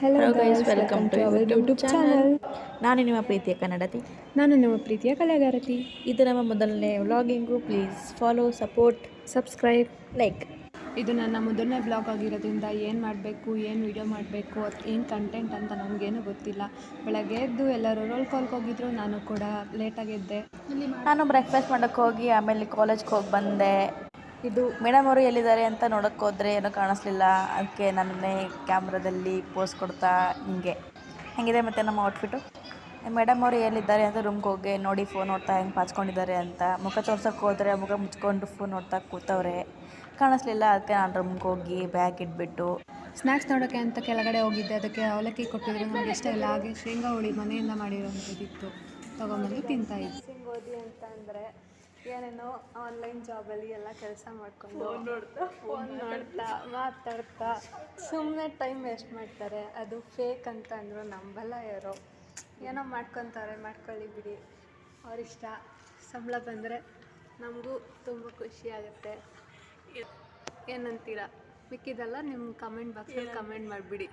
Hello hello guys, guys, welcome welcome to to our YouTube YouTube channel. channel. ನಾನು ನಿಮ್ಮ ಪ್ರೀತಿಯ ಕನ್ನಡತಿ. ನಾನು ನಿಮ್ಮ ಪ್ರೀತಿಯ ಕಲೆಗಾರತಿ. ಇದು ನಮ್ಮ ಮೊದಲನೇ vlogging. Please follow, support, subscribe. Like. ಇದು ನನ್ನ ಮೊದಲನೇ ಬ್ಲಾಗ್ ಆಗಿರೋದ್ರಿಂದ ಏನು ಮಾಡಬೇಕು, ಏನು ವಿಡಿಯೋ ಮಾಡಬೇಕು, ಏನು ಕಂಟೆಂಟ್ ಅಂತ ನನಗೇನು ಗೊತ್ತಿಲ್ಲ. ಬೆಳಗ್ಗೆ ಎದ್ದು ಎಲ್ಲರೂ ರೋಲ್ ಕಾಲ್ಗೆ ಹೋಗಿದ್ರು, ನಾನು ಕೂಡ ಲೇಟಾಗಿ ಎದ್ದೆ. ನಾನು ಬ್ರೇಕ್ಫಾಸ್ಟ್ ಮಾಡೋಕ್ಕೆ ಹೋಗಿ ಆಮೇಲೆ ಕಾಲೇಜ್ಗೆ ಹೋಗಿ ಬಂದೆ. ಇದು ಮೇಡಮ್ ಅವರು ಎಲ್ಲಿದ್ದಾರೆ ಅಂತ ನೋಡೋಕ್ಕೆ ಹೋದರೆ ಏನೂ ಕಾಣಿಸ್ಲಿಲ್ಲ. ಅದಕ್ಕೆ ನನ್ನೇ ಕ್ಯಾಮ್ರಾದಲ್ಲಿ ಪೋಸ್ ಕೊಡ್ತಾ ಹೆಂಗಿದೆ ಮತ್ತು ನಮ್ಮ ಔಟ್ಫಿಟ್ಟು. ಮೇಡಮ್ ಅವರು ಎಲ್ಲಿದ್ದಾರೆ ಅಂತ ರೂಮ್ಗೆ ಹೋಗಿ ನೋಡಿ ಫೋನ್ ನೋಡ್ತಾ ಹೆಂಗೆ ಪಾಚ್ಕೊಂಡಿದ್ದಾರೆ ಅಂತ. ಮುಖ ತೋರ್ಸೋಕ್ಕೆ ಹೋದರೆ ಮುಖ ಮುಚ್ಕೊಂಡು ಫೋನ್ ನೋಡ್ತಾ ಕೂತವ್ರೆ, ಕಾಣಿಸ್ಲಿಲ್ಲ. ಅದಕ್ಕೆ ನಾನು ರೂಮ್ಗೆ ಹೋಗಿ ಬ್ಯಾಗ್ ಇಟ್ಬಿಟ್ಟು ಸ್ನ್ಯಾಕ್ಸ್ ನೋಡೋಕ್ಕೆ ಅಂತ ಕೆಳಗಡೆ ಹೋಗಿದ್ದೆ. ಅದಕ್ಕೆ ಅವಲಕ್ಕಿ ಕೊಟ್ಟಿದ್ರು, ನನಗೆ ಇಷ್ಟ ಇಲ್ಲ. ಹಾಗೆ ಶೇಂಗಾ ಹುಳಿ ಮನೆಯಿಂದ ಮಾಡಿರೋಂಥದ್ದಿತ್ತು, ತೊಗೊಂಬಂದು ತಿಂತಾಯಿದ್ದೆ. ಓದಿ ಅಂತ ಅಂದರೆ ಏನೇನೋ ಆನ್ಲೈನ್ ಜಾಬಲ್ಲಿ ಎಲ್ಲ ಕೆಲಸ ಮಾಡಿಕೊಂಡು ಫೋನ್ ನೋಡ್ತಾ ಮಾತಾಡ್ತಾ ಸುಮ್ಮನೆ ಟೈಮ್ ವೇಸ್ಟ್ ಮಾಡ್ತಾರೆ. ಅದು ಫೇಕ್ ಅಂತ ಅಂದರು ನಂಬಲ್ಲ ಯಾರೋ. ಏನೋ ಮಾಡ್ಕೊತಾರೆ, ಮಾಡ್ಕೊಳ್ಳಿ ಬಿಡಿ, ಅವರಿಷ್ಟ. ಸಂಬಳ ಬಂದರೆ ನಮಗೂ ತುಂಬ ಖುಷಿ ಆಗುತ್ತೆ. ಏನಂತೀರ? ಮಿಕ್ಕಿದೆಲ್ಲ ನಿಮ್ಮ ಕಮೆಂಟ್ ಬಾಕ್ಸಲ್ಲಿ ಕಮೆಂಟ್ ಮಾಡಿಬಿಡಿ.